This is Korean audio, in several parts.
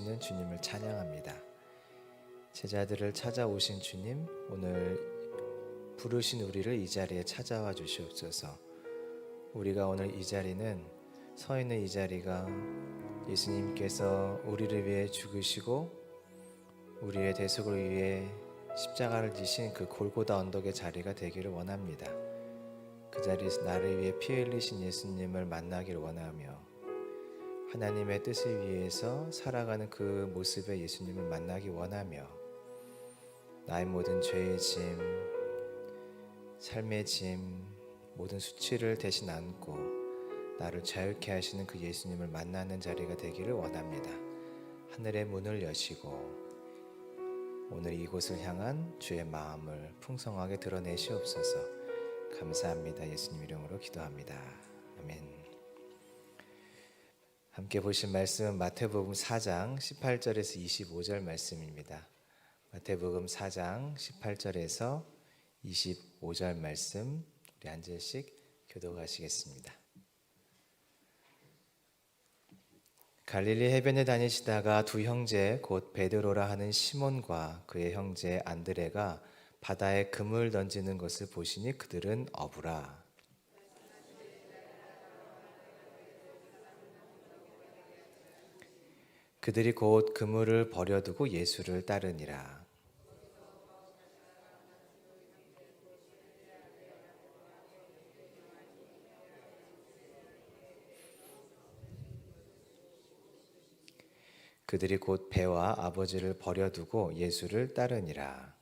는 주님을 찬양합니다. 제자들을 찾아오신 주님, 오늘 부르신 우리를 이 자리에 찾아와 주시옵소서. 우리가 오늘 이 자리는 서 있는 이 자리가 예수님께서 우리를 위해 죽으시고 우리의 대속을 위해 십자가를 지신 그 골고다 언덕의 자리가 되기를 원합니다. 그 자리에서 나를 위해 피 흘리신 예수님을 만나기를 원하며 하나님의 뜻을 위해서 살아가는 그 모습의 예수님을 만나기 원하며 나의 모든 죄의 짐, 삶의 짐, 모든 수치를 대신 안고 나를 자유케 하시는 그 예수님을 만나는 자리가 되기를 원합니다. 하늘의 문을 여시고 오늘 이곳을 향한 주의 마음을 풍성하게 드러내시옵소서. 감사합니다. 예수님 이름으로 기도합니다. 아멘. 함께 보신 말씀은 마태복음 4장 18절에서 25절 말씀입니다. 마태복음 4장 18절에서 25절 말씀 우리 한 절씩 교독하시겠습니다. 갈릴리 해변에 다니시다가 두 형제 곧 베드로라 하는 시몬과 그의 형제 안드레가 바다에 금을 던지는 것을 보시니 그들은 어부라. 그들이 곧 그물을 버려두고 예수를 따르니라. 그들이 곧 배와 아버지를 버려두고 예수를 따르니라.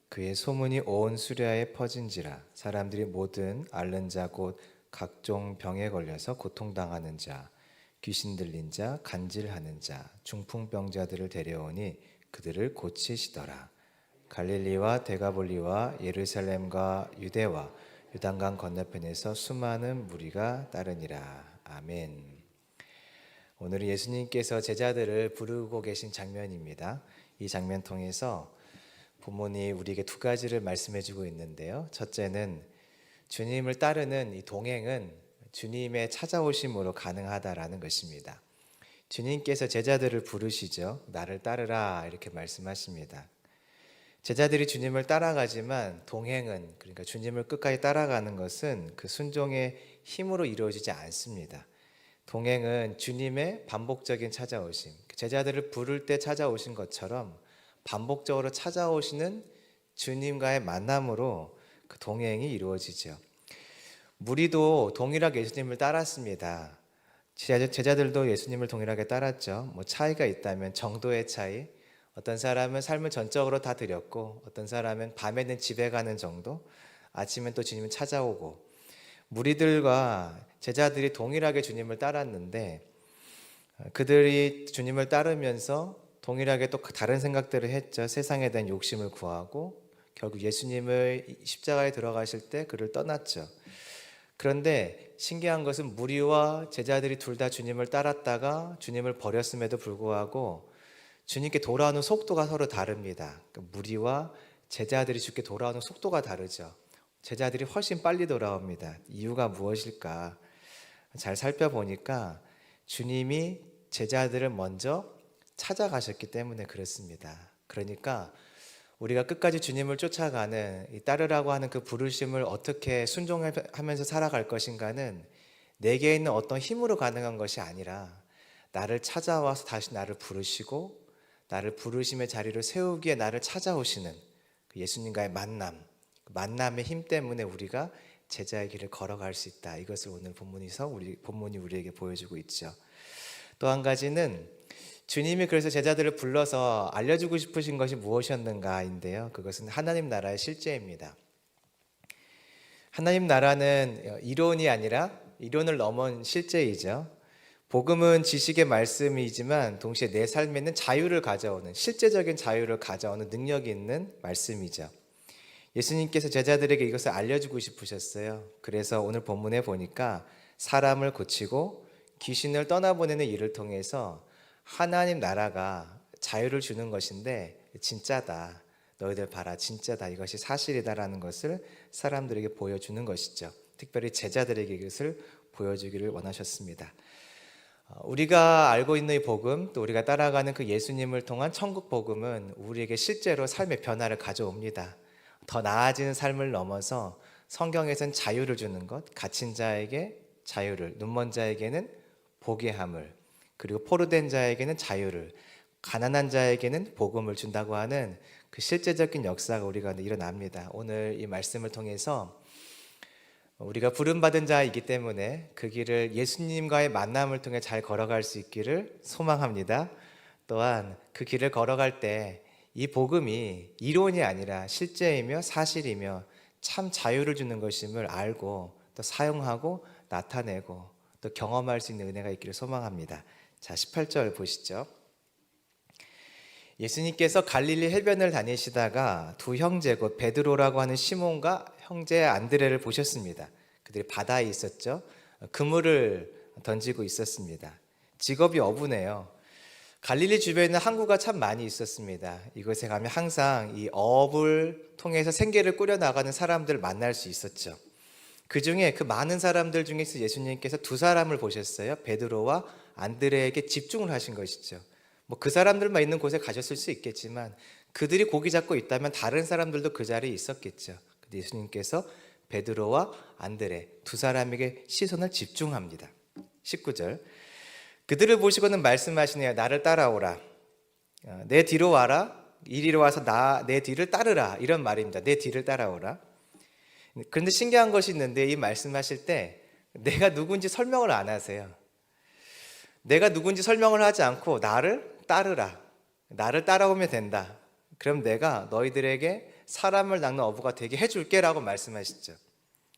그의 소문이 온 수리아에 퍼진지라. 사람들이 모든 앓는 자 곧 각종 병에 걸려서 고통당하는 자, 귀신 들린 자, 간질하는 자, 중풍병자들을 데려오니 그들을 고치시더라. 갈릴리와 데가볼리와 예루살렘과 유대와 요단강 건너편에서 수많은 무리가 따르니라. 아멘. 오늘은 예수님께서 제자들을 부르고 계신 장면입니다. 이 장면 통해서 본문이 우리에게 두 가지를 말씀해주고 있는데요. 첫째는 주님을 따르는 이 동행은 주님의 찾아오심으로 가능하다라는 것입니다. 주님께서 제자들을 부르시죠. 나를 따르라 이렇게 말씀하십니다. 제자들이 주님을 따라가지만 동행은, 그러니까 주님을 끝까지 따라가는 것은 그 순종의 힘으로 이루어지지 않습니다. 동행은 주님의 반복적인 찾아오심, 제자들을 부를 때 찾아오신 것처럼 반복적으로 찾아오시는 주님과의 만남으로 그 동행이 이루어지죠. 무리도 동일하게 예수님을 따랐습니다. 제자들도 예수님을 동일하게 따랐죠. 차이가 있다면 정도의 차이, 어떤 사람은 삶을 전적으로 다 드렸고 어떤 사람은 밤에는 집에 가는 정도, 아침엔 또 주님을 찾아오고, 무리들과 제자들이 동일하게 주님을 따랐는데 그들이 주님을 따르면서 동일하게 또 다른 생각들을 했죠. 세상에 대한 욕심을 구하고 결국 예수님을 십자가에 들어가실 때 그를 떠났죠. 그런데 신기한 것은 무리와 제자들이 둘 다 주님을 따랐다가 주님을 버렸음에도 불구하고 주님께 돌아오는 속도가 서로 다릅니다. 무리와 제자들이 주께 돌아오는 속도가 다르죠. 제자들이 훨씬 빨리 돌아옵니다. 이유가 무엇일까? 잘 살펴보니까 주님이 제자들을 먼저 찾아가셨기 때문에 그렇습니다. 그러니까 우리가 끝까지 주님을 쫓아가는, 따르라고 하는 그 부르심을 어떻게 순종하면서 살아갈 것인가는 내게 있는 어떤 힘으로 가능한 것이 아니라 나를 찾아와서 다시 나를 부르시고 나를 부르심의 자리를 세우기에 나를 찾아오시는 그 예수님과의 만남의 힘 때문에 우리가 제자의 길을 걸어갈 수 있다. 이것을 오늘 본문이 우리에게 보여주고 있죠. 또 한 가지는 주님이 그래서 제자들을 불러서 알려주고 싶으신 것이 무엇이었는가인데요. 그것은 하나님 나라의 실제입니다. 하나님 나라는 이론이 아니라 이론을 넘은 실제이죠. 복음은 지식의 말씀이지만 동시에 내 삶에는 자유를 가져오는, 실제적인 자유를 가져오는 능력이 있는 말씀이죠. 예수님께서 제자들에게 이것을 알려주고 싶으셨어요. 그래서 오늘 본문에 보니까 사람을 고치고 귀신을 떠나보내는 일을 통해서 하나님 나라가 자유를 주는 것인데 진짜다. 너희들 봐라, 진짜다, 이것이 사실이다라는 것을 사람들에게 보여주는 것이죠. 특별히 제자들에게 이것을 보여주기를 원하셨습니다. 우리가 알고 있는 이 복음, 또 우리가 따라가는 그 예수님을 통한 천국 복음은 우리에게 실제로 삶의 변화를 가져옵니다. 더 나아지는 삶을 넘어서 성경에서는 자유를 주는 것, 갇힌 자에게 자유를, 눈먼 자에게는 보게 함을, 그리고 포로된 자에게는 자유를, 가난한 자에게는 복음을 준다고 하는 그 실제적인 역사가 우리 가운데 일어납니다. 오늘 이 말씀을 통해서 우리가 부름받은 자이기 때문에 그 길을 예수님과의 만남을 통해 잘 걸어갈 수 있기를 소망합니다. 또한 그 길을 걸어갈 때 이 복음이 이론이 아니라 실제이며 사실이며 참 자유를 주는 것임을 알고 또 사용하고 나타내고 또 경험할 수 있는 은혜가 있기를 소망합니다. 자, 18절 보시죠. 예수님께서 갈릴리 해변을 다니시다가 두 형제 곧 베드로라고 하는 시몬과 형제 안드레를 보셨습니다. 그들이 바다에 있었죠. 그물을 던지고 있었습니다. 직업이 어부네요. 갈릴리 주변에는 항구가 참 많이 있었습니다. 이곳에 가면 항상 이 어업을 통해서 생계를 꾸려나가는 사람들을 만날 수 있었죠. 그 중에 그 많은 사람들 중에서 예수님께서 두 사람을 보셨어요. 베드로와 안드레에게 집중을 하신 것이죠. 뭐 그 사람들만 있는 곳에 가셨을 수 있겠지만 그들이 고기 잡고 있다면 다른 사람들도 그 자리에 있었겠죠. 근데 예수님께서 베드로와 안드레 두 사람에게 시선을 집중합니다. 19절. 그들을 보시고는 말씀하시네요. 나를 따라오라. 내 뒤로 와라. 이리로 와서 내 뒤를 따르라. 이런 말입니다. 내 뒤를 따라오라. 그런데 신기한 것이 있는데 이 말씀하실 때 내가 누군지 설명을 안 하세요. 내가 누군지 설명을 하지 않고 나를 따르라. 나를 따라오면 된다. 그럼 내가 너희들에게 사람을 낚는 어부가 되게 해줄게 라고 말씀하시죠.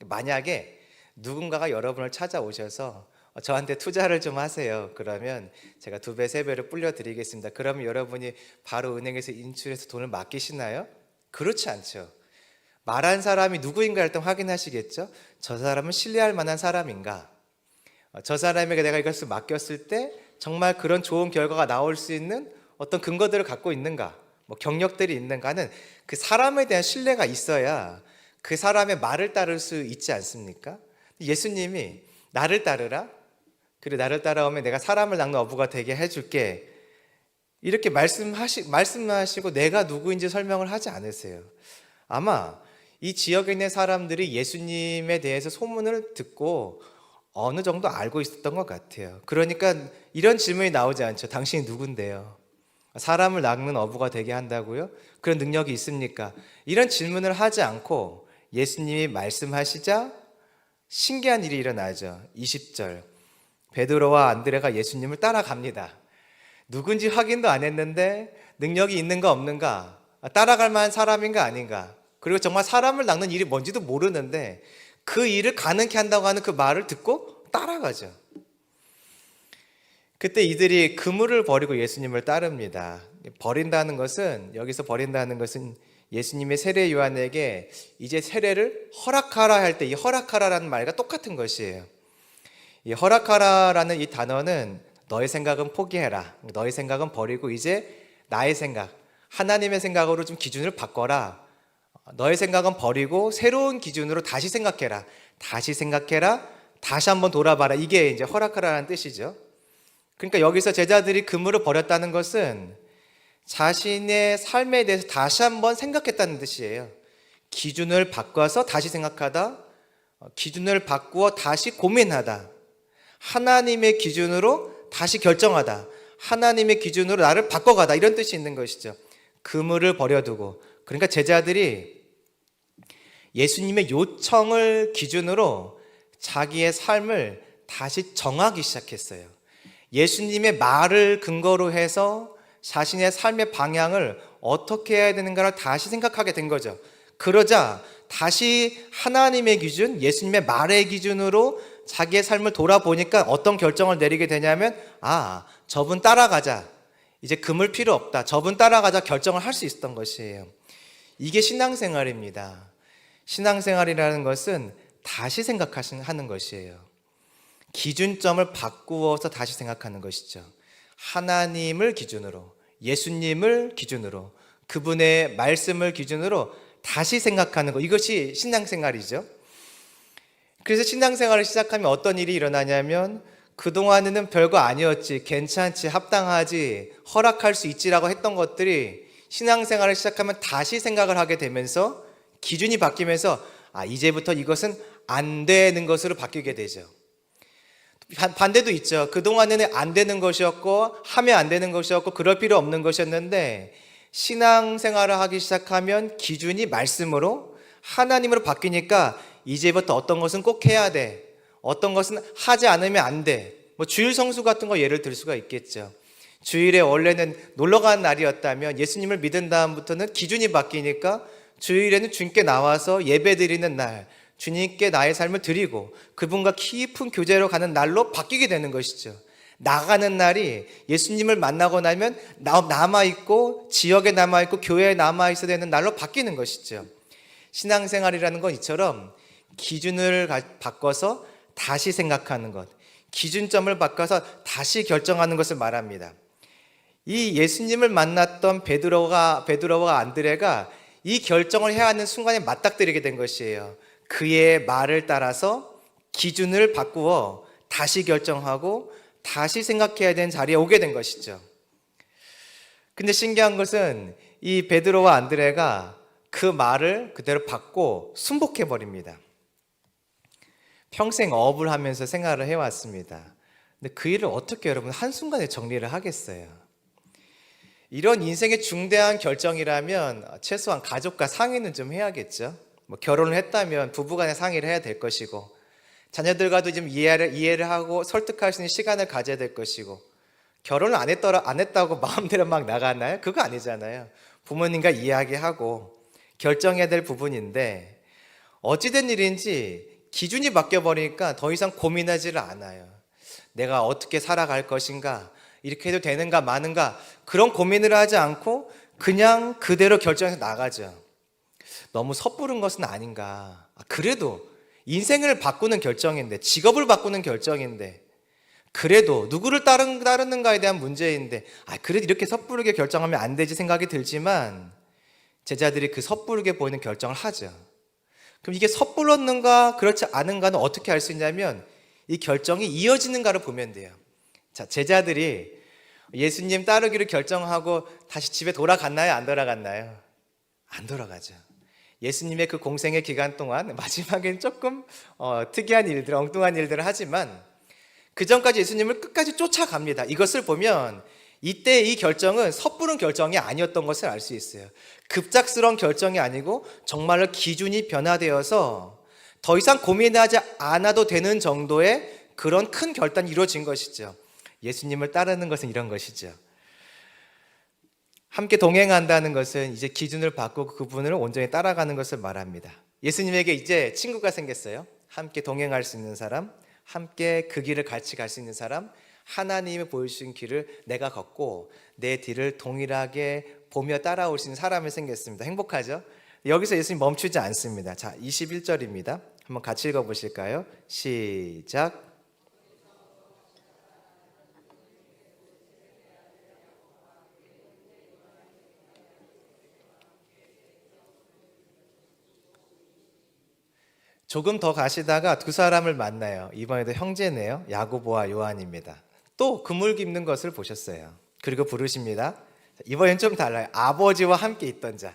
만약에 누군가가 여러분을 찾아오셔서 저한테 투자를 좀 하세요. 그러면 제가 2배, 3배를 불려드리겠습니다. 그러면 여러분이 바로 은행에서 인출해서 돈을 맡기시나요? 그렇지 않죠. 말한 사람이 누구인가 일단 확인하시겠죠. 저 사람은 신뢰할 만한 사람인가? 저 사람에게 내가 이것을 맡겼을 때 정말 그런 좋은 결과가 나올 수 있는 어떤 근거들을 갖고 있는가? 뭐 경력들이 있는가는 그 사람에 대한 신뢰가 있어야 그 사람의 말을 따를 수 있지 않습니까? 예수님이 나를 따르라. 그래, 나를 따라오면 내가 사람을 낚는 어부가 되게 해줄게. 이렇게 말씀하시고 내가 누구인지 설명을 하지 않으세요. 아마 이 지역에 있는 사람들이 예수님에 대해서 소문을 듣고 어느 정도 알고 있었던 것 같아요. 그러니까 이런 질문이 나오지 않죠. 당신이 누군데요? 사람을 낚는 어부가 되게 한다고요? 그런 능력이 있습니까? 이런 질문을 하지 않고 예수님이 말씀하시자 신기한 일이 일어나죠. 20절. 베드로와 안드레가 예수님을 따라갑니다. 누군지 확인도 안 했는데 능력이 있는가 없는가, 따라갈 만한 사람인가 아닌가, 그리고 정말 사람을 낚는 일이 뭔지도 모르는데 그 일을 가능케 한다고 하는 그 말을 듣고 따라가죠. 그때 이들이 그물을 버리고 예수님을 따릅니다. 여기서 버린다는 것은 예수님의 세례 요한에게 이제 세례를 허락하라 할 때 이 허락하라라는 말과 똑같은 것이에요. 이 허락하라라는 이 단어는 너의 생각은 포기해라. 너의 생각은 버리고 이제 나의 생각, 하나님의 생각으로 좀 기준을 바꿔라. 너의 생각은 버리고 새로운 기준으로 다시 생각해라. 다시 생각해라. 다시 한번 돌아봐라. 이게 이제 허락하라는 뜻이죠. 그러니까 여기서 제자들이 그물을 버렸다는 것은 자신의 삶에 대해서 다시 한번 생각했다는 뜻이에요. 기준을 바꿔서 다시 생각하다, 기준을 바꾸어 다시 고민하다, 하나님의 기준으로 다시 결정하다, 하나님의 기준으로 나를 바꿔가다, 이런 뜻이 있는 것이죠. 그물을 버려두고, 그러니까 제자들이 예수님의 요청을 기준으로 자기의 삶을 다시 정하기 시작했어요. 예수님의 말을 근거로 해서 자신의 삶의 방향을 어떻게 해야 되는가를 다시 생각하게 된 거죠. 그러자 다시 하나님의 기준, 예수님의 말의 기준으로 자기의 삶을 돌아보니까 어떤 결정을 내리게 되냐면, 저분 따라가자, 이제 그물 필요 없다, 저분 따라가자 결정을 할 수 있었던 것이에요. 이게 신앙생활입니다. 신앙생활이라는 것은 다시 생각하는 것이에요. 기준점을 바꾸어서 다시 생각하는 것이죠. 하나님을 기준으로, 예수님을 기준으로, 그분의 말씀을 기준으로 다시 생각하는 것, 이것이 신앙생활이죠. 그래서 신앙생활을 시작하면 어떤 일이 일어나냐면 그동안에는 별거 아니었지, 괜찮지, 합당하지, 허락할 수 있지라고 했던 것들이 신앙생활을 시작하면 다시 생각을 하게 되면서 기준이 바뀌면서 이제부터 이것은 안 되는 것으로 바뀌게 되죠. 반대도 있죠. 그동안에는 안 되는 것이었고 하면 안 되는 것이었고 그럴 필요 없는 것이었는데 신앙생활을 하기 시작하면 기준이 말씀으로 하나님으로 바뀌니까 이제부터 어떤 것은 꼭 해야 돼, 어떤 것은 하지 않으면 안 돼. 주일 성수 같은 거 예를 들 수가 있겠죠. 주일에 원래는 놀러 가는 날이었다면 예수님을 믿은 다음부터는 기준이 바뀌니까 주일에는 주님께 나와서 예배 드리는 날, 주님께 나의 삶을 드리고 그분과 깊은 교제로 가는 날로 바뀌게 되는 것이죠. 나가는 날이 예수님을 만나고 나면 남아있고 지역에 남아있고 교회에 남아있어야 되는 날로 바뀌는 것이죠. 신앙생활이라는 건 이처럼 기준을 바꿔서 다시 생각하는 것, 기준점을 바꿔서 다시 결정하는 것을 말합니다. 이 예수님을 만났던 베드로와 안드레가 이 결정을 해야 하는 순간에 맞닥뜨리게 된 것이에요. 그의 말을 따라서 기준을 바꾸어 다시 결정하고 다시 생각해야 되는 자리에 오게 된 것이죠. 근데 신기한 것은 이 베드로와 안드레가 그 말을 그대로 받고 순복해 버립니다. 평생 어업을 하면서 생활을 해왔습니다. 근데 그 일을 어떻게 여러분 한순간에 정리를 하겠어요? 이런 인생의 중대한 결정이라면 최소한 가족과 상의는 좀 해야겠죠. 결혼을 했다면 부부간에 상의를 해야 될 것이고, 자녀들과도 좀 이해를 하고 설득할 수 있는 시간을 가져야 될 것이고, 결혼을 안 했다고 마음대로 막 나가나요? 그거 아니잖아요. 부모님과 이야기하고 결정해야 될 부분인데 어찌된 일인지 기준이 바뀌어버리니까 더 이상 고민하지를 않아요. 내가 어떻게 살아갈 것인가, 이렇게 해도 되는가 마는가, 그런 고민을 하지 않고 그냥 그대로 결정해서 나가죠. 너무 섣부른 것은 아닌가. 그래도 인생을 바꾸는 결정인데, 직업을 바꾸는 결정인데, 그래도 누구를 따르는가에 대한 문제인데 그래도 이렇게 섣부르게 결정하면 안 되지 생각이 들지만 제자들이 그 섣부르게 보이는 결정을 하죠. 그럼 이게 섣불렀는가 그렇지 않은가는 어떻게 알 수 있냐면 이 결정이 이어지는가를 보면 돼요. 자, 제자들이 예수님 따르기로 결정하고 다시 집에 돌아갔나요? 안 돌아갔나요? 안 돌아가죠. 예수님의 그 공생의 기간 동안 마지막엔 조금 특이한 일들, 엉뚱한 일들을 하지만 그 전까지 예수님을 끝까지 쫓아갑니다. 이것을 보면 이때 이 결정은 섣부른 결정이 아니었던 것을 알 수 있어요. 급작스러운 결정이 아니고 정말로 기준이 변화되어서 더 이상 고민하지 않아도 되는 정도의 그런 큰 결단이 이루어진 것이죠. 예수님을 따르는 것은 이런 것이죠. 함께 동행한다는 것은 이제 기준을 바꾸고 그분을 온전히 따라가는 것을 말합니다. 예수님에게 이제 친구가 생겼어요. 함께 동행할 수 있는 사람, 함께 그 길을 같이 갈 수 있는 사람, 하나님이 보여주신 길을 내가 걷고 내 뒤를 동일하게 보며 따라올 수 있는 사람이 생겼습니다. 행복하죠? 여기서 예수님 멈추지 않습니다. 자, 21절입니다. 한번 같이 읽어보실까요? 시작. 조금 더 가시다가 두 사람을 만나요. 이번에도 형제네요. 야고보와 요한입니다. 또 그물 입는 것을 보셨어요. 그리고 부르십니다. 이번엔 좀 달라요. 아버지와 함께 있던 자.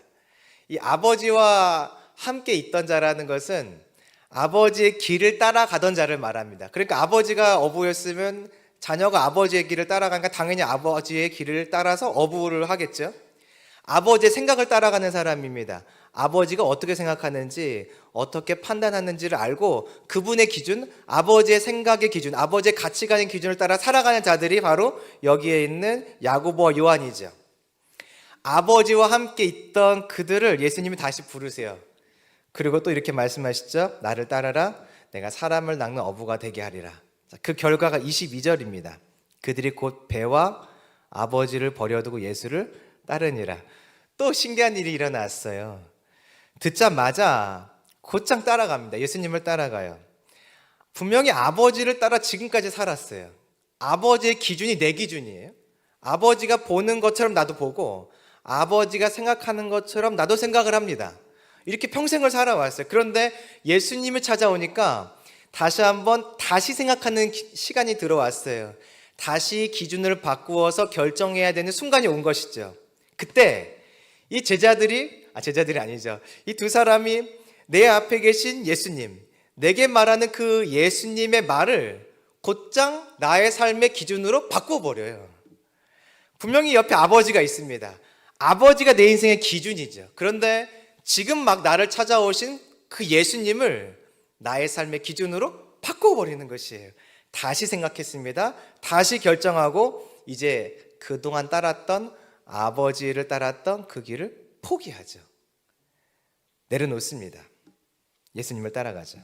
이 아버지와 함께 있던 자라는 것은 아버지의 길을 따라가던 자를 말합니다. 그러니까 아버지가 어부였으면 자녀가 아버지의 길을 따라가니까 당연히 아버지의 길을 따라서 어부를 하겠죠. 아버지의 생각을 따라가는 사람입니다. 아버지가 어떻게 생각하는지, 어떻게 판단하는지를 알고 그분의 기준, 아버지의 생각의 기준, 아버지의 가치관의 기준을 따라 살아가는 자들이 바로 여기에 있는 야고보와 요한이죠. 아버지와 함께 있던 그들을 예수님이 다시 부르세요. 그리고 또 이렇게 말씀하시죠. 나를 따라라. 내가 사람을 낚는 어부가 되게 하리라. 그 결과가 22절입니다. 그들이 곧 배와 아버지를 버려두고 예수를 따르니라. 또 신기한 일이 일어났어요. 듣자마자 곧장 따라갑니다. 예수님을 따라가요. 분명히 아버지를 따라 지금까지 살았어요. 아버지의 기준이 내 기준이에요. 아버지가 보는 것처럼 나도 보고, 아버지가 생각하는 것처럼 나도 생각을 합니다. 이렇게 평생을 살아왔어요. 그런데 예수님을 찾아오니까 다시 생각하는 시간이 들어왔어요. 다시 기준을 바꾸어서 결정해야 되는 순간이 온 것이죠. 그때 이 제자들이 아니죠. 이 두 사람이 내 앞에 계신 예수님, 내게 말하는 그 예수님의 말을 곧장 나의 삶의 기준으로 바꿔버려요. 분명히 옆에 아버지가 있습니다. 아버지가 내 인생의 기준이죠. 그런데 지금 막 나를 찾아오신 그 예수님을 나의 삶의 기준으로 바꿔버리는 것이에요. 다시 생각했습니다. 다시 결정하고 이제 그동안 아버지를 따랐던 그 길을 포기하죠. 내려놓습니다. 예수님을 따라가죠.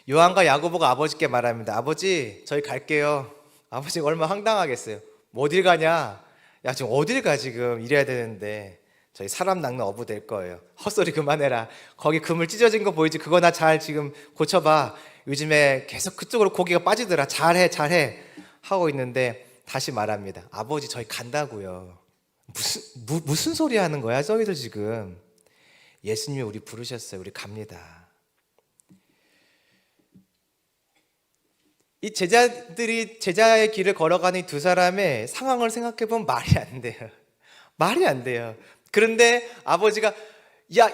요한과 야고보가 아버지께 말합니다. 아버지, 저희 갈게요. 아버지가 얼마나 황당하겠어요. 뭐 어딜 가냐? 야, 지금 어딜 가 지금 이래야 되는데 저희 사람 낚는 어부 될 거예요. 헛소리 그만해라. 거기 그물 찢어진 거 보이지? 그거나 잘 지금 고쳐봐. 요즘에 계속 그쪽으로 고기가 빠지더라. 잘해 하고 있는데 다시 말합니다. 아버지, 저희 간다고요. 무슨 소리 하는 거야 저희들 지금. 예수님이 우리 부르셨어요. 우리 갑니다. 이 제자의 길을 걸어가는 이 두 사람의 상황을 생각해보면 말이 안 돼요. 그런데 아버지가 야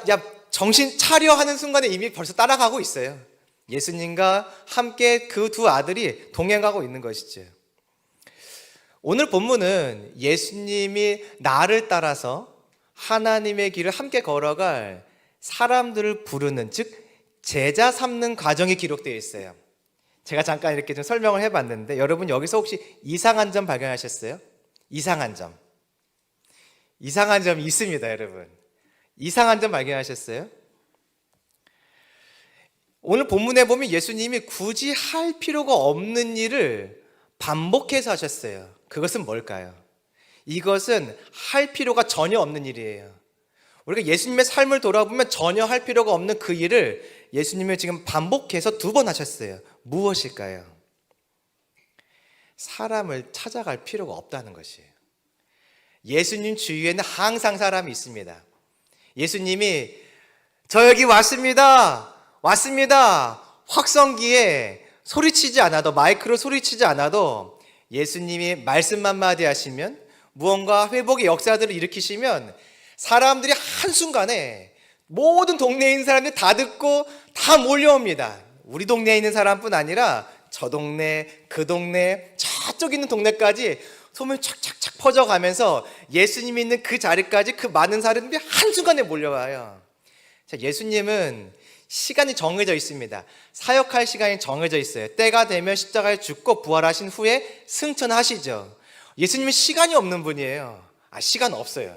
정신 차려 하는 순간에 이미 벌써 따라가고 있어요. 예수님과 함께 그 두 아들이 동행하고 있는 것이죠. 오늘 본문은 예수님이 나를 따라서 하나님의 길을 함께 걸어갈 사람들을 부르는, 즉 제자 삼는 과정이 기록되어 있어요. 제가 잠깐 이렇게 좀 설명을 해봤는데 여러분 여기서 혹시 이상한 점 발견하셨어요? 이상한 점이 있습니다. 여러분 이상한 점 발견하셨어요? 오늘 본문에 보면 예수님이 굳이 할 필요가 없는 일을 반복해서 하셨어요. 그것은 뭘까요? 이것은 할 필요가 전혀 없는 일이에요. 우리가 예수님의 삶을 돌아보면 전혀 할 필요가 없는 그 일을 예수님이 지금 반복해서 2번 하셨어요. 무엇일까요? 사람을 찾아갈 필요가 없다는 것이에요. 예수님 주위에는 항상 사람이 있습니다. 예수님이 저 여기 왔습니다. 확성기에 소리치지 않아도, 마이크로 소리치지 않아도 예수님이 말씀 한마디 하시면, 무언가 회복의 역사들을 일으키시면 사람들이 한순간에 모든 동네에 있는 사람들이 다 듣고 다 몰려옵니다. 우리 동네에 있는 사람뿐 아니라 저 동네, 그 동네, 저쪽 있는 동네까지 소문이 착착착 퍼져가면서 예수님이 있는 그 자리까지 그 많은 사람들이 한순간에 몰려와요. 자, 예수님은 시간이 정해져 있습니다. 사역할 시간이 정해져 있어요. 때가 되면 십자가에 죽고 부활하신 후에 승천하시죠. 예수님은 시간이 없는 분이에요. 시간 없어요.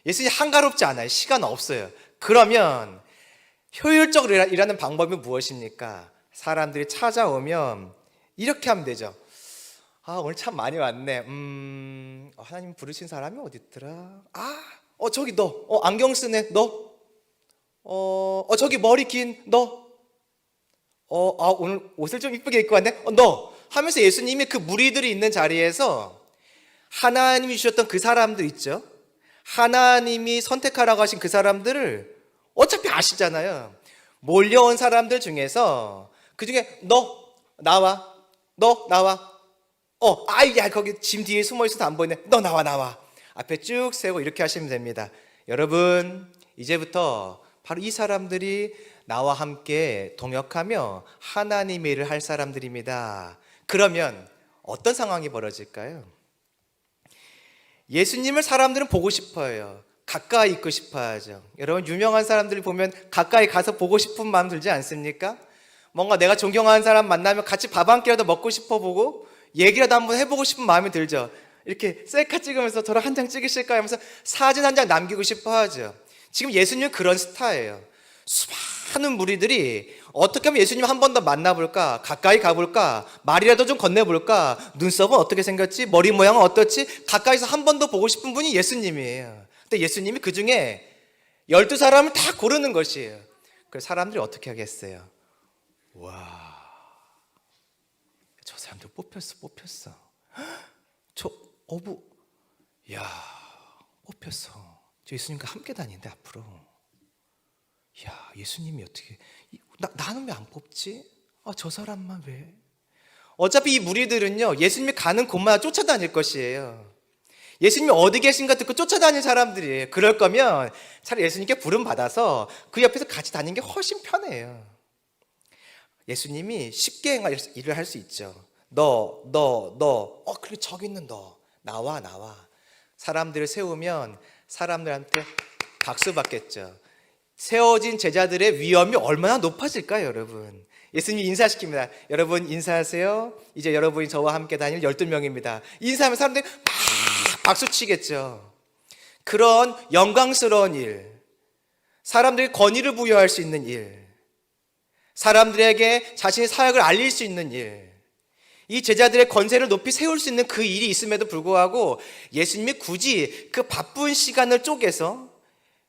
예수님이 한가롭지 않아요. 시간 없어요. 그러면 효율적으로 일하는 방법이 무엇입니까? 사람들이 찾아오면 이렇게 하면 되죠. 오늘 참 많이 왔네. 하나님 부르신 사람이 어디 있더라? 저기 너. 안경 쓰네. 너. 저기 머리 긴 너. 오늘 옷을 좀 이쁘게 입고 왔네. 너. 하면서 예수님이 그 무리들이 있는 자리에서 하나님이 주셨던 그 사람들 있죠. 하나님이 선택하라고 하신 그 사람들을 어차피 아시잖아요. 몰려온 사람들 중에서 그 중에 너 나와. 거기 짐 뒤에 숨어 있어서 안 보이네. 너 나와. 앞에 쭉 세우고 이렇게 하시면 됩니다. 여러분, 이제부터 바로 이 사람들이 나와 함께 동역하며 하나님의 일을 할 사람들입니다. 그러면 어떤 상황이 벌어질까요? 예수님을 사람들은 보고 싶어요. 가까이 있고 싶어 하죠. 여러분, 유명한 사람들 보면 가까이 가서 보고 싶은 마음 들지 않습니까? 뭔가 내가 존경하는 사람 만나면 같이 밥 한 끼라도 먹고 싶어 보고 얘기라도 한번 해보고 싶은 마음이 들죠. 이렇게 셀카 찍으면서 저랑 한 장 찍으실까요? 하면서 사진 한 장 남기고 싶어 하죠. 지금 예수님은 그런 스타예요. 수많은 무리들이 어떻게 하면 예수님 한 번 더 만나볼까? 가까이 가볼까? 말이라도 좀 건네볼까? 눈썹은 어떻게 생겼지? 머리 모양은 어떻지? 가까이서 한 번 더 보고 싶은 분이 예수님이에요. 근데 예수님이 그 중에 12사람을 다 고르는 것이에요. 그래서 사람들이 어떻게 하겠어요? 와, 저 사람들 뽑혔어. 저 어부, 야, 뽑혔어. 저 예수님과 함께 다니는데 앞으로. 야, 예수님이 어떻게 나는 왜 안 뽑지? 저 사람만 왜? 어차피 이 무리들은요, 예수님이 가는 곳마다 쫓아다닐 것이에요. 예수님이 어디 계신가 듣고 쫓아다니는 사람들이에요. 그럴 거면 차라리 예수님께 부름 받아서 그 옆에서 같이 다니는 게 훨씬 편해요. 예수님이 쉽게 일을 할 수 있죠. 그리고 저기 있는 너, 나와. 사람들을 세우면 사람들한테 박수 받겠죠. 세워진 제자들의 위엄이 얼마나 높아질까요, 여러분? 예수님이 인사시킵니다. 여러분 인사하세요. 이제 여러분이 저와 함께 다닐 12명입니다. 인사하면 사람들이 막 박수 치겠죠. 그런 영광스러운 일, 사람들이 권위를 부여할 수 있는 일, 사람들에게 자신의 사역을 알릴 수 있는 일, 이 제자들의 권세를 높이 세울 수 있는 그 일이 있음에도 불구하고 예수님이 굳이 그 바쁜 시간을 쪼개서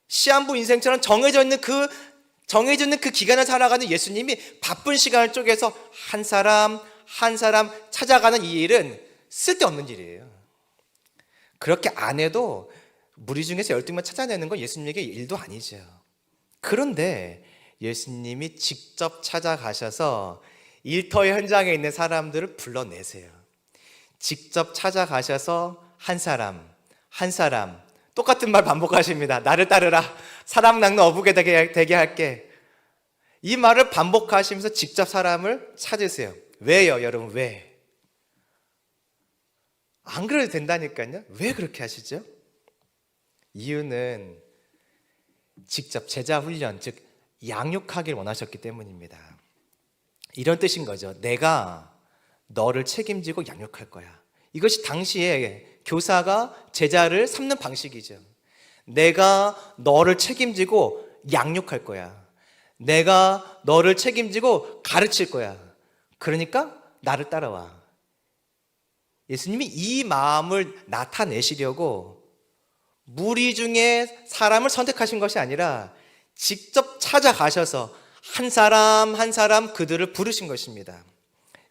시한부 인생처럼 정해져 있는 그 기간을 살아가는 예수님이 바쁜 시간을 쪼개서 한 사람 한 사람 찾아가는 이 일은 쓸데없는 일이에요. 그렇게 안 해도 무리 중에서 12명 찾아내는 건 예수님에게 일도 아니죠. 그런데 예수님이 직접 찾아가셔서 일터의 현장에 있는 사람들을 불러내세요. 직접 찾아가셔서 한 사람 똑같은 말 반복하십니다. 나를 따르라. 사람 낚는 어부게 되게 할게. 이 말을 반복하시면서 직접 사람을 찾으세요. 왜요, 여러분? 왜? 안 그래도 된다니까요. 왜 그렇게 하시죠? 이유는 직접 제자 훈련, 즉 양육하길 원하셨기 때문입니다. 이런 뜻인 거죠. 내가 너를 책임지고 양육할 거야. 이것이 당시에 교사가 제자를 삼는 방식이죠. 내가 너를 책임지고 양육할 거야. 내가 너를 책임지고 가르칠 거야. 그러니까 나를 따라와. 예수님이 이 마음을 나타내시려고 무리 중에 사람을 선택하신 것이 아니라 직접 찾아가셔서 한 사람 한 사람 그들을 부르신 것입니다.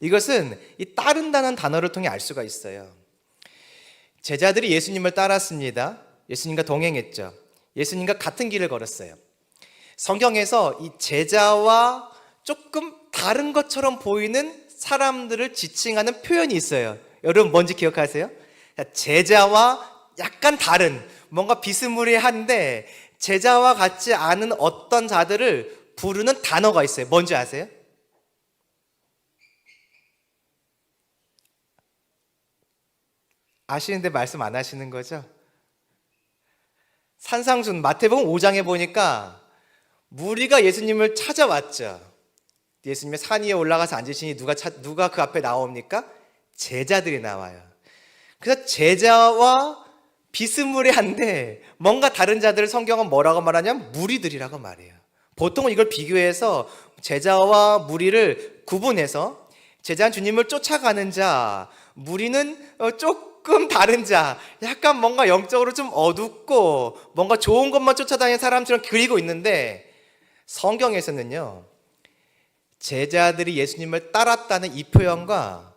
이것은 이 따른다는 단어를 통해 알 수가 있어요. 제자들이 예수님을 따랐습니다. 예수님과 동행했죠. 예수님과 같은 길을 걸었어요. 성경에서 이 제자와 조금 다른 것처럼 보이는 사람들을 지칭하는 표현이 있어요. 여러분 뭔지 기억하세요? 제자와 약간 다른, 뭔가 비스무리한데 제자와 같지 않은 어떤 자들을 부르는 단어가 있어요. 뭔지 아세요? 아시는데 말씀 안 하시는 거죠? 산상순 마태복음 5장에 보니까 무리가 예수님을 찾아왔죠. 예수님의 산 위에 올라가서 앉으시니 누가 그 앞에 나옵니까? 제자들이 나와요. 그래서 제자와 비스무리한데 뭔가 다른 자들을 성경은 뭐라고 말하냐면 무리들이라고 말해요. 보통은 이걸 비교해서 제자와 무리를 구분해서 제자는 주님을 쫓아가는 자, 무리는 조금 다른 자, 약간 뭔가 영적으로 좀 어둡고 뭔가 좋은 것만 쫓아다니는 사람처럼 그리고 있는데 성경에서는요, 제자들이 예수님을 따랐다는 이 표현과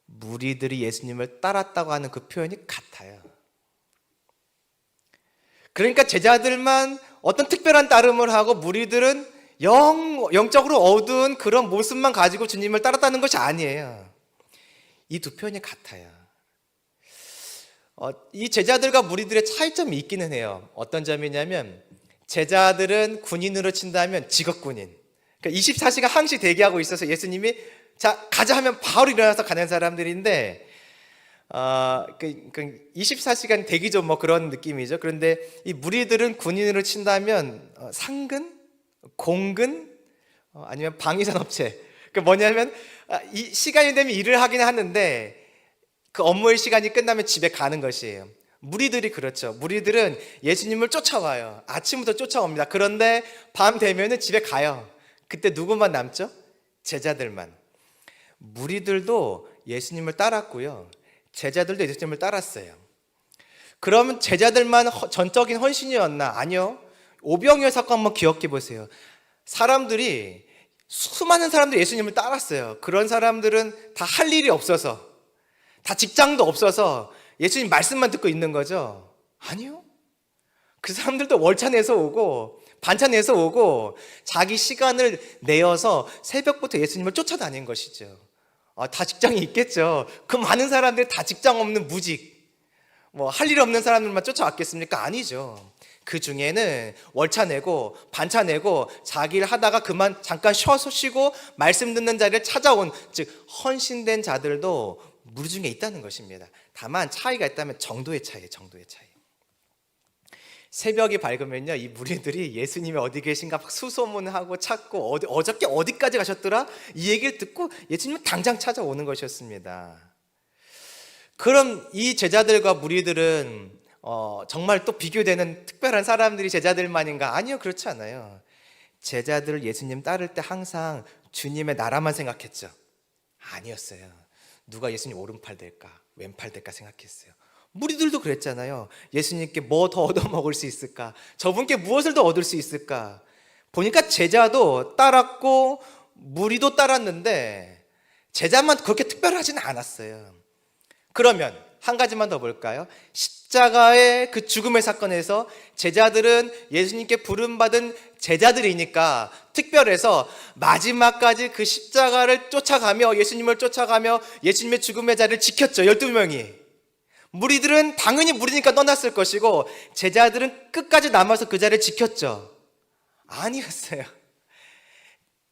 무리들이 예수님을 따랐다고 하는 그 표현이 같아요. 그러니까 제자들만 어떤 특별한 따름을 하고 무리들은 영적으로 어두운 그런 모습만 가지고 주님을 따랐다는 것이 아니에요. 이 두 표현이 같아요. 이 제자들과 무리들의 차이점이 있기는 해요. 어떤 점이냐면 제자들은 군인으로 친다면 직업군인, 그러니까 24시간 항시 대기하고 있어서 예수님이 자 가자 하면 바로 일어나서 가는 사람들인데 24시간 대기죠, 뭐 그런 느낌이죠. 그런데 이 무리들은 군인으로 친다면 상근, 공근, 아니면 방위산업체. 그 뭐냐면 이 시간이 되면 일을 하긴 하는데 그 업무의 시간이 끝나면 집에 가는 것이에요. 무리들이 그렇죠. 무리들은 예수님을 쫓아와요. 아침부터 쫓아옵니다. 그런데 밤 되면은 집에 가요. 그때 누구만 남죠? 제자들만. 무리들도 예수님을 따랐고요, 제자들도 예수님을 따랐어요. 그러면 제자들만 전적인 헌신이었나? 아니요. 오병이어 사건 한번 기억해 보세요. 수많은 사람들이 예수님을 따랐어요. 그런 사람들은 다 할 일이 없어서, 다 직장도 없어서 예수님 말씀만 듣고 있는 거죠? 아니요. 그 사람들도 월차 내서 오고 반차 내서 오고 자기 시간을 내어서 새벽부터 예수님을 쫓아다닌 것이죠. 다 직장이 있겠죠. 그 많은 사람들이 다 직장 없는 무직, 할 일 없는 사람들만 쫓아왔겠습니까? 아니죠. 그 중에는 월차 내고 반차 내고 자기 일 하다가 그만 잠깐 쉬고 말씀 듣는 자리를 찾아온, 즉 헌신된 자들도 무리 중에 있다는 것입니다. 다만 차이가 있다면 정도의 차이예요. 정도의 차이. 새벽이 밝으면요, 이 무리들이 예수님이 어디 계신가 막 수소문하고 찾고 어저께 어디까지 가셨더라? 이 얘기를 듣고 예수님은 당장 찾아오는 것이었습니다. 그럼 이 제자들과 무리들은 정말 또 비교되는 특별한 사람들이 제자들만인가? 아니요, 그렇지 않아요. 제자들 예수님 따를 때 항상 주님의 나라만 생각했죠. 아니었어요. 누가 예수님 오른팔 될까 왼팔 될까 생각했어요. 무리들도 그랬잖아요. 예수님께 뭐 더 얻어먹을 수 있을까? 저분께 무엇을 더 얻을 수 있을까? 보니까 제자도 따랐고 무리도 따랐는데 제자만 그렇게 특별하지는 않았어요. 그러면 한 가지만 더 볼까요? 십자가의 그 죽음의 사건에서 제자들은 예수님께 부름받은 제자들이니까 특별해서 마지막까지 그 십자가를 쫓아가며 예수님을 쫓아가며 예수님의 죽음의 자리를 지켰죠. 12명이. 무리들은 당연히 무리니까 떠났을 것이고 제자들은 끝까지 남아서 그 자리를 지켰죠. 아니었어요.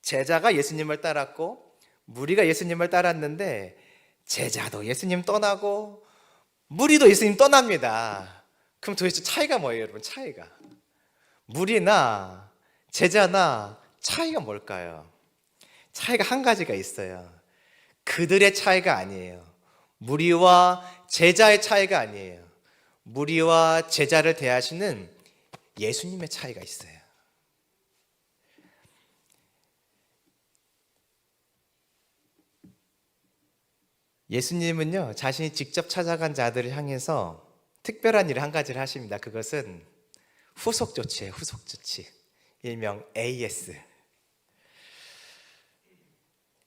제자가 예수님을 따랐고 무리가 예수님을 따랐는데 제자도 예수님 떠나고 무리도 예수님 떠납니다. 그럼 도대체 차이가 뭐예요, 여러분? 차이가 무리나 제자나 차이가 뭘까요? 차이가 한 가지가 있어요. 그들의 차이가 아니에요. 무리와 제자의 차이가 아니에요. 무리와 제자를 대하시는 예수님의 차이가 있어요. 예수님은요, 자신이 직접 찾아간 자들을 향해서 특별한 일을 한 가지를 하십니다. 그것은 후속 조치예요. 후속 조치. 일명 AS.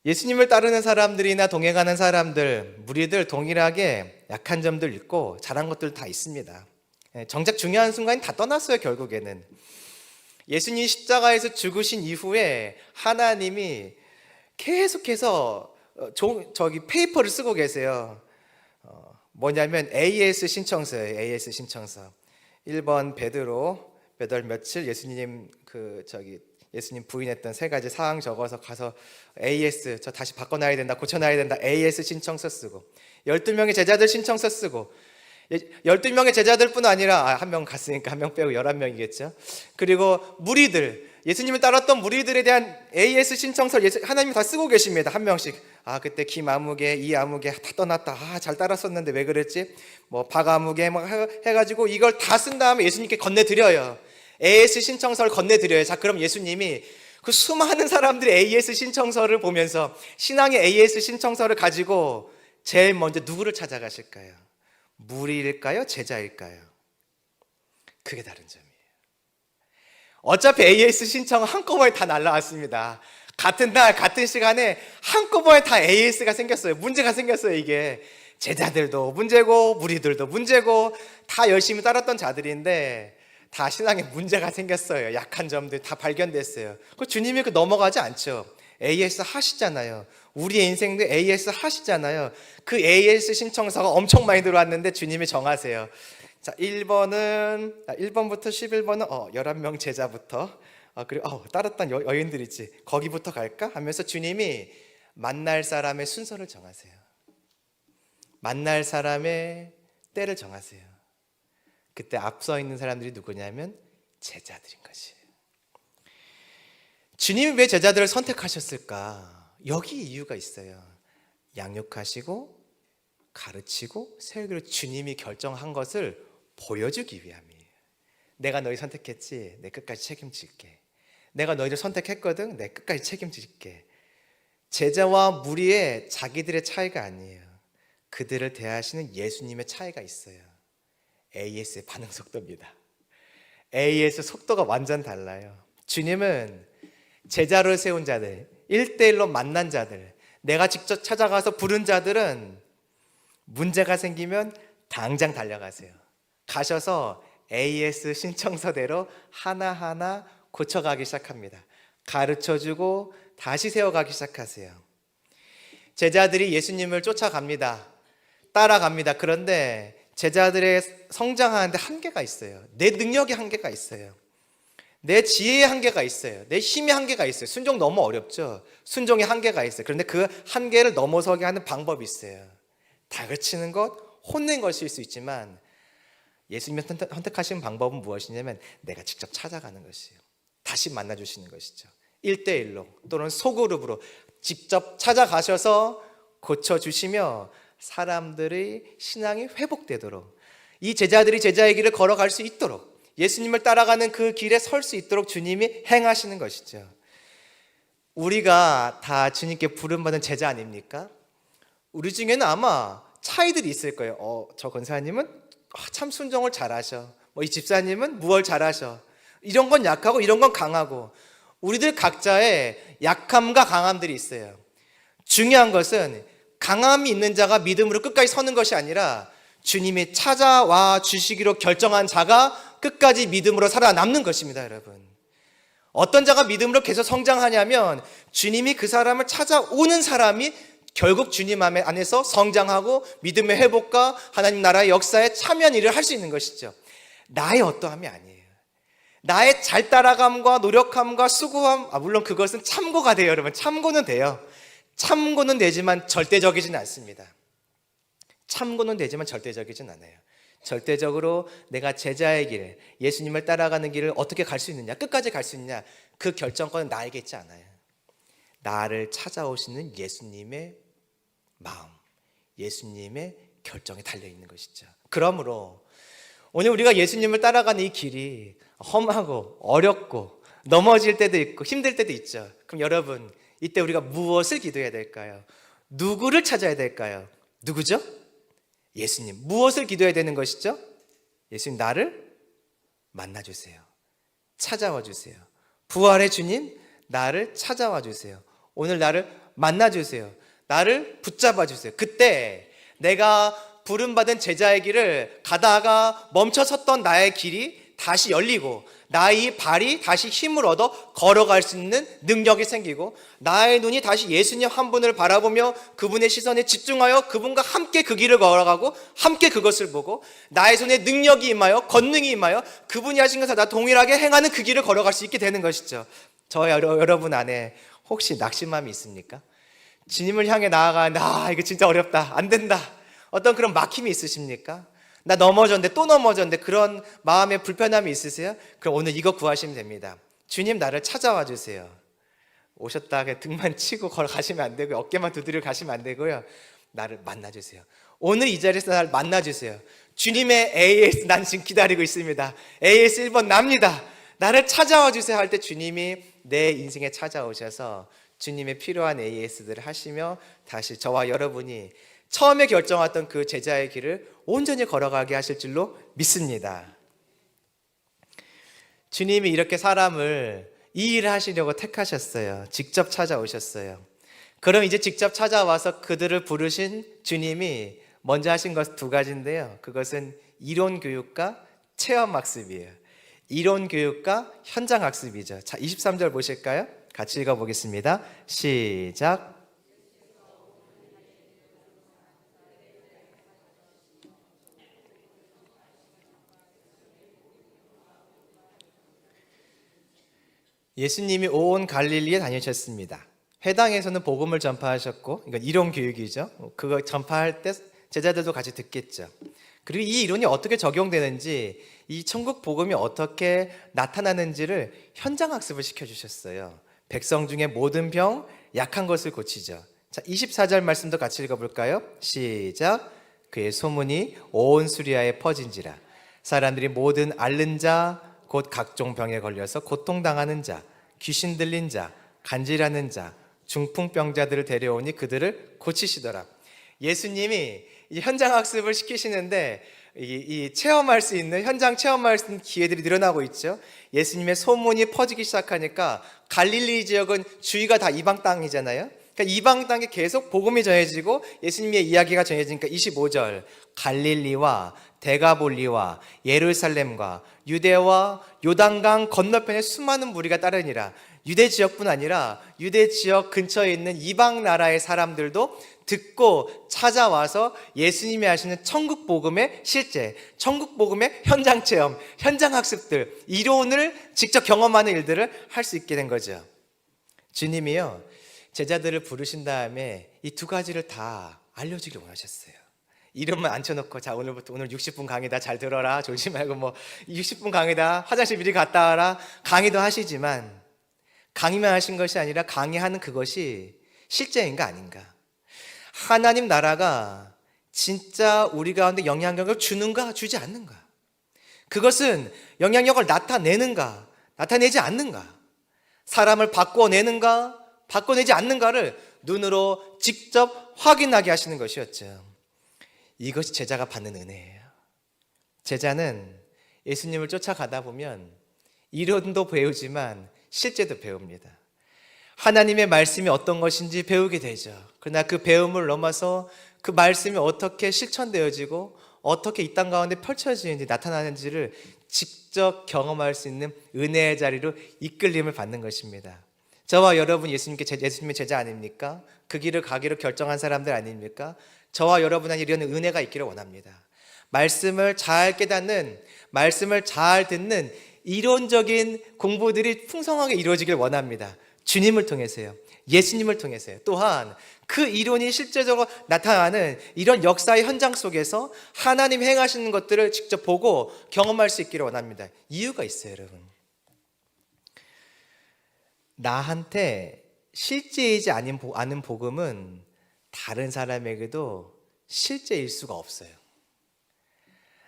예수님을 따르는 사람들이나 동행하는 사람들, 무리들 동일하게 약한 점들 있고 잘한 것들 다 있습니다. 정작 중요한 순간이 다 떠났어요. 결국에는 예수님 십자가에서 죽으신 이후에 하나님이 계속해서 페이퍼를 쓰고 계세요. 뭐냐면 AS 신청서예요. AS 신청서. 1번 베드로 몇 월 며칠 예수님 예수님 부인했던 3가지 사항 적어서 가서 AS 저 다시 바꿔놔야 된다, 고쳐놔야 된다, AS 신청서 쓰고 12명의 제자들 신청서 쓰고 12명의 제자들뿐 아니라 1명 갔으니까 1명 빼고 11명이겠죠. 그리고 무리들, 예수님을 따랐던 무리들에 대한 AS 신청서 하나님이 다 쓰고 계십니다. 한 명씩. 그때 김 아무개, 이 아무개 다 떠났다. 잘 따랐었는데 왜 그랬지? 박 아무개 막 해가지고 이걸 다 쓴 다음에 예수님께 건네드려요. AS 신청서를 건네드려요. 자, 그럼 예수님이 그 수많은 사람들의 AS 신청서를 보면서 신앙의 AS 신청서를 가지고 제일 먼저 누구를 찾아가실까요? 무리일까요? 제자일까요? 그게 다른 점이에요. 어차피 AS 신청은 한꺼번에 다 날라왔습니다. 같은 날 같은 시간에 한꺼번에 다 AS가 생겼어요. 문제가 생겼어요. 이게 제자들도 문제고 무리들도 문제고 다 열심히 따랐던 자들인데 다 신앙에 문제가 생겼어요. 약한 점들 다 발견됐어요. 그 주님이 넘어가지 않죠. AS 하시잖아요. 우리의 인생도 AS 하시잖아요. 그 AS 신청서가 엄청 많이 들어왔는데 주님이 정하세요. 자, 1번부터 11번은 11명 제자부터 그리고 따랐던 여인들 있지. 거기부터 갈까? 하면서 주님이 만날 사람의 순서를 정하세요. 만날 사람의 때를 정하세요. 그때 앞서 있는 사람들이 누구냐면 제자들인 것이에요. 주님이 왜 제자들을 선택하셨을까? 여기 이유가 있어요. 양육하시고 가르치고 세우기로 주님이 결정한 것을 보여주기 위함이에요. 내가 너희 선택했지? 내 끝까지 책임질게. 내가 너희를 선택했거든? 내 끝까지 책임질게. 제자와 무리의 자기들의 차이가 아니에요. 그들을 대하시는 예수님의 차이가 있어요. AS의 반응 속도입니다. AS 속도가 완전 달라요. 주님은 제자를 세운 자들, 1대1로 만난 자들, 내가 직접 찾아가서 부른 자들은 문제가 생기면 당장 달려가세요. 가셔서 AS 신청서대로 하나하나 고쳐가기 시작합니다. 가르쳐주고 다시 세워가기 시작하세요. 제자들이 예수님을 쫓아갑니다. 따라갑니다. 그런데 제자들의 성장하는데 한계가 있어요. 내 능력의 한계가 있어요. 내 지혜의 한계가 있어요. 내 힘의 한계가 있어요. 순종 너무 어렵죠. 순종의 한계가 있어요. 그런데 그 한계를 넘어서게 하는 방법이 있어요. 다그치는 것, 혼낸 것일 수 있지만 예수님이 선택하신 방법은 무엇이냐면 내가 직접 찾아가는 것이에요. 다시 만나주시는 것이죠. 1대1로 또는 소그룹으로 직접 찾아가셔서 고쳐주시며 사람들의 신앙이 회복되도록, 이 제자들이 제자의 길을 걸어갈 수 있도록, 예수님을 따라가는 그 길에 설 수 있도록 주님이 행하시는 것이죠. 우리가 다 주님께 부름받은 제자 아닙니까? 우리 중에는 아마 차이들이 있을 거예요. 저 권사님은 참 순종을 잘하셔. 이 집사님은 무얼 잘하셔. 이런 건 약하고 이런 건 강하고, 우리들 각자의 약함과 강함들이 있어요. 중요한 것은 강함이 있는 자가 믿음으로 끝까지 서는 것이 아니라 주님이 찾아와 주시기로 결정한 자가 끝까지 믿음으로 살아남는 것입니다, 여러분. 어떤 자가 믿음으로 계속 성장하냐면 주님이 그 사람을 찾아오는 사람이 결국 주님 안에서 성장하고 믿음의 회복과 하나님 나라의 역사에 참여한 일을 할 수 있는 것이죠. 나의 어떠함이 아니에요. 나의 잘 따라감과 노력함과 수고함, 물론 그것은 참고가 돼요, 여러분. 참고는 돼요. 참고는 되지만 절대적이진 않습니다. 참고는 되지만 절대적이진 않아요. 절대적으로 내가 제자의 길, 예수님을 따라가는 길을 어떻게 갈 수 있느냐, 끝까지 갈 수 있느냐, 그 결정권은 나에게 있지 않아요. 나를 찾아오시는 예수님의 마음, 예수님의 결정에 달려있는 것이죠. 그러므로 오늘 우리가 예수님을 따라가는 이 길이 험하고 어렵고 넘어질 때도 있고 힘들 때도 있죠. 그럼 여러분, 이때 우리가 무엇을 기도해야 될까요? 누구를 찾아야 될까요? 누구죠? 예수님. 무엇을 기도해야 되는 것이죠? 예수님, 나를 만나주세요. 찾아와 주세요. 부활의 주님, 나를 찾아와 주세요. 오늘 나를 만나주세요. 나를 붙잡아 주세요. 그때 내가 부름받은 제자의 길을 가다가 멈춰섰던 나의 길이 다시 열리고, 나의 발이 다시 힘을 얻어 걸어갈 수 있는 능력이 생기고, 나의 눈이 다시 예수님 한 분을 바라보며 그분의 시선에 집중하여 그분과 함께 그 길을 걸어가고 함께 그것을 보고, 나의 손에 능력이 임하여 권능이 임하여 그분이 하신 것을 나 동일하게 행하는 그 길을 걸어갈 수 있게 되는 것이죠. 여러분 안에 혹시 낙심함이 있습니까? 주님을 향해 나아가는 이거 진짜 어렵다, 안 된다, 어떤 그런 막힘이 있으십니까? 나 넘어졌는데 또 넘어졌는데 그런 마음의 불편함이 있으세요? 그럼 오늘 이거 구하시면 됩니다. 주님, 나를 찾아와 주세요. 오셨다 등만 치고 걸어가시면 안 되고요, 어깨만 두드리고 가시면 안 되고요, 나를 만나주세요. 오늘 이 자리에서 나를 만나주세요. 주님의 AS 난 지금 기다리고 있습니다. AS 1번 납니다. 나를 찾아와 주세요 할 때 주님이 내 인생에 찾아오셔서 주님의 필요한 AS들을 하시며 다시 저와 여러분이 처음에 결정했던 그 제자의 길을 온전히 걸어가게 하실 줄로 믿습니다. 주님이 이렇게 사람을 이 일을 하시려고 택하셨어요. 직접 찾아오셨어요. 그럼 이제 직접 찾아와서 그들을 부르신 주님이 먼저 하신 것 두 가지인데요, 그것은 이론 교육과 체험 학습이에요. 이론 교육과 현장 학습이죠. 자, 23절 보실까요? 같이 읽어보겠습니다. 시작. 예수님이 온 갈릴리에 다니셨습니다. 회당에서는 복음을 전파하셨고, 이건 이론 교육이죠. 그거 전파할 때 제자들도 같이 듣겠죠. 그리고 이 이론이 어떻게 적용되는지, 이 천국 복음이 어떻게 나타나는지를 현장 학습을 시켜주셨어요. 백성 중에 모든 병, 약한 것을 고치죠. 자, 24절 말씀도 같이 읽어볼까요? 시작. 그의 소문이 온 수리아에 퍼진지라. 사람들이 모든 앓는 자, 곧 각종 병에 걸려서 고통당하는 자, 귀신 들린 자, 간질하는 자, 중풍병자들을 데려오니 그들을 고치시더라. 예수님이 이 현장 학습을 시키시는데 이 체험할 수 있는, 현장 체험할 수 있는 기회들이 늘어나고 있죠. 예수님의 소문이 퍼지기 시작하니까 갈릴리 지역은 주위가 다 이방 땅이잖아요. 그러니까 그러니까 이방 땅에 계속 복음이 전해지고 예수님의 이야기가 전해지니까 25절 갈릴리와 데가볼리와 예루살렘과 유대와 요단강 건너편에 수많은 무리가 따르니라. 유대 지역뿐 아니라 유대 지역 근처에 있는 이방 나라의 사람들도 듣고 찾아와서 예수님이 하시는 천국 복음의 실제, 천국 복음의 현장 체험, 현장 학습들, 이론을 직접 경험하는 일들을 할 수 있게 된 거죠. 주님이요, 제자들을 부르신 다음에 이 두 가지를 다 알려주길 원하셨어요. 이름만 앉혀놓고 자 오늘부터 오늘 60분 강의다 잘 들어라 졸지 말고 뭐 60분 강의다 화장실 미리 갔다 와라 강의도 하시지만 강의만 하신 것이 아니라 강의하는 그것이 실제인가 아닌가, 하나님 나라가 진짜 우리 가운데 영향력을 주는가 주지 않는가, 그것은 영향력을 나타내는가 나타내지 않는가, 사람을 바꿔내는가 바꿔내지 않는가를 눈으로 직접 확인하게 하시는 것이었죠. 이것이 제자가 받는 은혜예요. 제자는 예수님을 쫓아가다 보면 이론도 배우지만 실제도 배웁니다. 하나님의 말씀이 어떤 것인지 배우게 되죠. 그러나 그 배움을 넘어서 그 말씀이 어떻게 실천되어지고 어떻게 이 땅 가운데 펼쳐지는지 나타나는지를 직접 경험할 수 있는 은혜의 자리로 이끌림을 받는 것입니다. 저와 여러분 예수님의 제자 아닙니까? 그 길을 가기로 결정한 사람들 아닙니까? 저와 여러분한테 이런 은혜가 있기를 원합니다. 말씀을 잘 깨닫는, 말씀을 잘 듣는 이론적인 공부들이 풍성하게 이루어지길 원합니다. 주님을 통해서요. 예수님을 통해서요. 또한 그 이론이 실제적으로 나타나는 이런 역사의 현장 속에서 하나님 행하시는 것들을 직접 보고 경험할 수 있기를 원합니다. 이유가 있어요, 여러분. 나한테 실제이지 않은 복음은 다른 사람에게도 실제일 수가 없어요.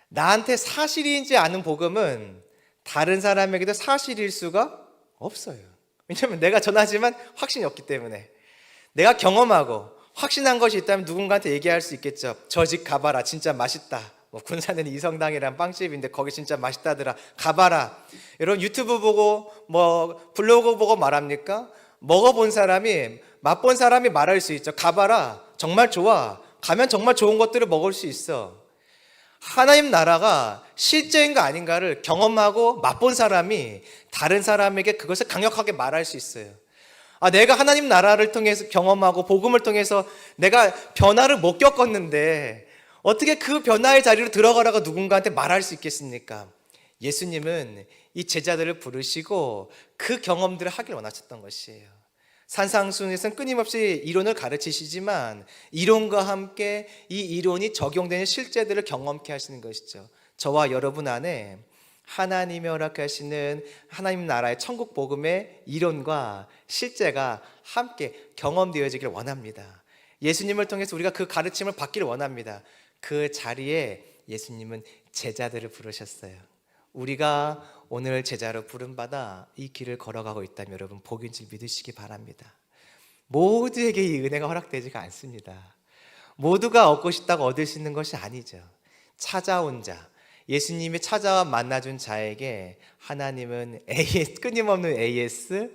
나한테 사실인지 않은 복음은 다른 사람에게도 사실일 수가 없어요. 왜냐하면 내가 전하지만 확신이 없기 때문에. 내가 경험하고 확신한 것이 있다면 누군가한테 얘기할 수 있겠죠. 저 집 가봐라 진짜 맛있다. 뭐 군산에는 이성당이란 빵집인데 거기 진짜 맛있다더라 가봐라. 여러분 유튜브 보고 뭐 블로그 보고 말합니까? 먹어본 사람이, 맛본 사람이 말할 수 있죠. 가봐라 정말 좋아, 가면 정말 좋은 것들을 먹을 수 있어. 하나님 나라가 실제인가 아닌가를 경험하고 맛본 사람이 다른 사람에게 그것을 강력하게 말할 수 있어요. 내가 하나님 나라를 통해서 경험하고 복음을 통해서 내가 변화를 못 겪었는데 어떻게 그 변화의 자리로 들어가라고 누군가한테 말할 수 있겠습니까? 예수님은 이 제자들을 부르시고 그 경험들을 하길 원하셨던 것이에요. 산상수훈에서는 끊임없이 이론을 가르치시지만 이론과 함께 이 이론이 적용되는 실제들을 경험케 하시는 것이죠. 저와 여러분 안에 하나님이 허락하시는 하나님 나라의 천국 복음의 이론과 실제가 함께 경험되어지길 원합니다. 예수님을 통해서 우리가 그 가르침을 받기를 원합니다. 그 자리에 예수님은 제자들을 부르셨어요. 우리가 오늘 제자로 부름받아 이 길을 걸어가고 있다면 여러분 복인 줄 믿으시기 바랍니다. 모두에게 이 은혜가 허락되지가 않습니다. 모두가 얻고 싶다고 얻을 수 있는 것이 아니죠. 찾아온 자, 예수님이 찾아와 만나준 자에게 하나님은 끊임없는 AS,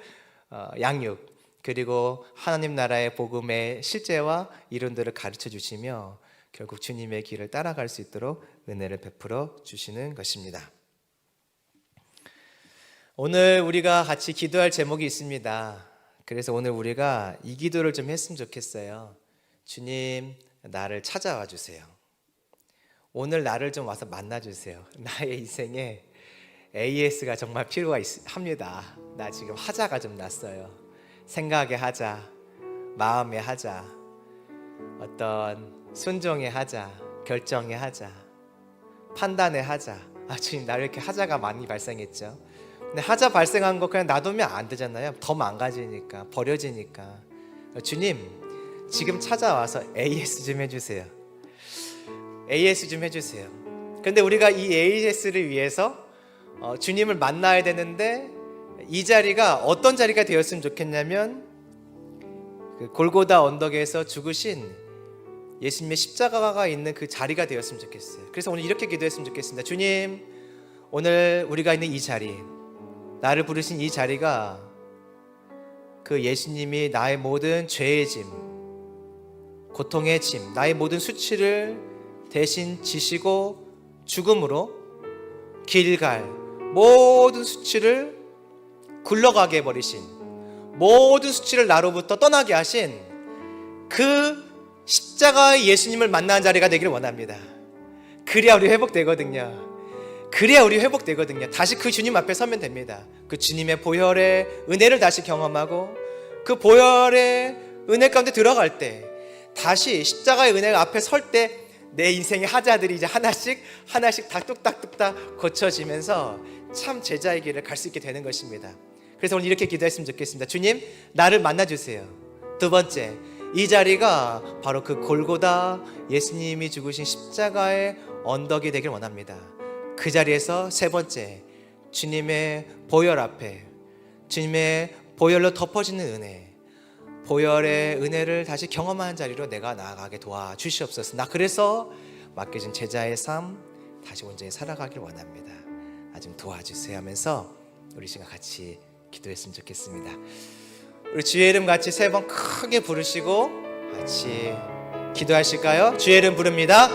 양육, 그리고 하나님 나라의 복음의 실제와 이론들을 가르쳐 주시며 결국 주님의 길을 따라갈 수 있도록 은혜를 베풀어 주시는 것입니다. 오늘 우리가 같이 기도할 제목이 있습니다. 그래서 오늘 우리가 이 기도를 좀 했으면 좋겠어요. 주님, 나를 찾아와 주세요. 오늘 나를 좀 와서 만나주세요. 나의 인생에 AS가 정말 필요합니다. 나 지금 하자가 좀 났어요. 생각의 하자, 마음의 하자, 어떤 순종의 하자, 결정의 하자, 판단의 하자. 주님, 나 이렇게 하자가 많이 발생했죠. 근데 하자 발생한 거 그냥 놔두면 안 되잖아요. 더 망가지니까, 버려지니까. 주님, 지금 찾아와서 AS 좀 해주세요. AS 좀 해주세요. 그런데 우리가 이 AS를 위해서 주님을 만나야 되는데 이 자리가 어떤 자리가 되었으면 좋겠냐면 그 골고다 언덕에서 죽으신 예수님의 십자가가 있는 그 자리가 되었으면 좋겠어요. 그래서 오늘 이렇게 기도했으면 좋겠습니다. 주님, 오늘 우리가 있는 이 자리, 나를 부르신 이 자리가 그 예수님이 나의 모든 죄의 짐, 고통의 짐, 나의 모든 수치를 대신 지시고 죽음으로 길갈 모든 수치를 굴러가게 해버리신, 모든 수치를 나로부터 떠나게 하신 그 십자가의 예수님을 만나는 자리가 되기를 원합니다. 그래야 우리 회복되거든요. 그래야 우리 회복되거든요. 다시 그 주님 앞에 서면 됩니다. 그 주님의 보혈의 은혜를 다시 경험하고 그 보혈의 은혜 가운데 들어갈 때, 다시 십자가의 은혜 앞에 설 때 내 인생의 하자들이 이제 하나씩 다 뚝딱뚝딱 고쳐지면서 참 제자의 길을 갈 수 있게 되는 것입니다. 그래서 오늘 이렇게 기도했으면 좋겠습니다. 주님, 나를 만나주세요. 두 번째, 이 자리가 바로 그 골고다 예수님이 죽으신 십자가의 언덕이 되길 원합니다. 그 자리에서 세 번째, 주님의 보혈 앞에, 주님의 보혈로 덮어지는 은혜, 보혈의 은혜를 다시 경험하는 자리로 내가 나아가게 도와주시옵소서. 나 그래서 맡겨진 제자의 삶 다시 온전히 살아가길 원합니다. 좀 도와주세요 하면서 우리 시간 같이 기도했으면 좋겠습니다. 우리 주의 이름 같이 세 번 크게 부르시고 같이 기도하실까요? 주의 이름 부릅니다.